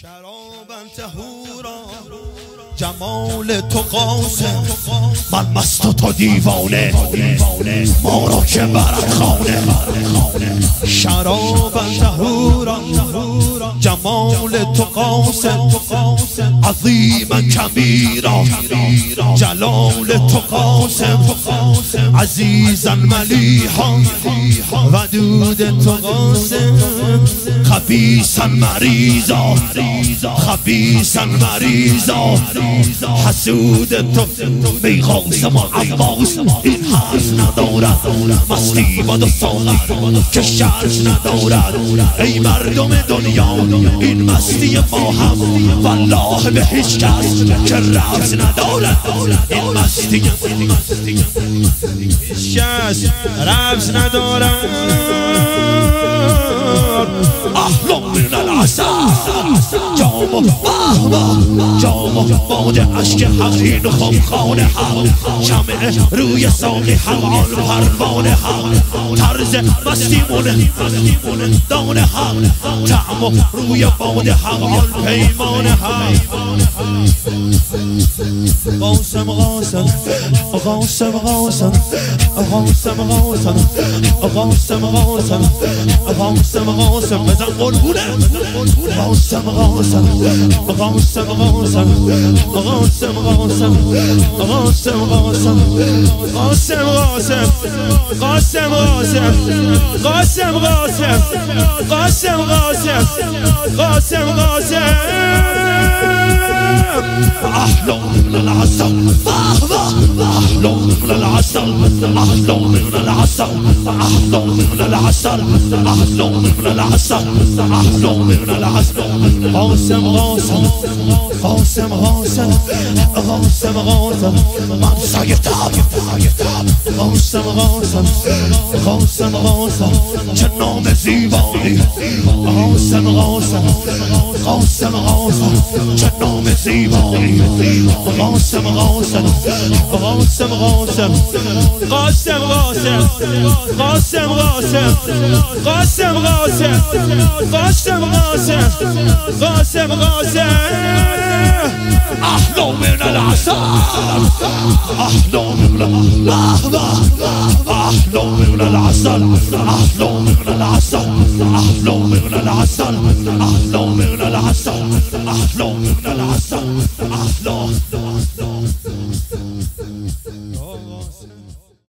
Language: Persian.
شرابا طهورا جمال تو قاسم، من مست و تو دیوانه، ما را که برد خانه. شرابا طهورا جمال تو قاسم، عظیما کبیرا جلال تو قاسم، عزیزا ملیحا ودود تو قاسم، خبیثا مریضا خبیثا مریضا حسود تو. بی قاسم و عباس این حرف ندارد، مستی باد و ساغر که شرف ندارد. ای مردم دنیا این مستی ما هم والله به هیچ کس که رفت ندارد. این مستی هیچ کس رفت ندارد. اهلا من العسل جام باد عشق حقین خمخانه هم، شمع روی ساقی حوال پروانه هم، طرز مستیمون دانه هم، طعم روی باد حوال پیمانه هم. قاسم قاسم قاسم قاسم قاسم قاسم قاسم قاسم قاسم قاسم بزن قلبونه. قاسم قاسم قاسم قاسم قاسم قاسم قاسم قاسم قاسم قاسم قاسم قاسم قاسم قاسم قاسم قاسم قاسم أحلى من العسل، أحلى من العسل، أحلى من العسل، أحلى من العسل، أحلى من العسل، أحلى من العسل. قاسم قاسم قاسم قاسم قاسم قاسم من سیدم. قاسم قاسم قاسم قاسم چه نام زیبایی. قاسم قاسم قاسم قاسم چه نام زیبایی. قاسم قاسم قاسم قاسم قاسم قاسم قاسم قاسم قاسم قاسم قاسم قاسم قاسم قاسم أحلى من العسل، أحلى من أحلى من العسل، أحلى من العسل، أحلى من العسل، أحلى من العسل، أحلى من العسل، أحلى.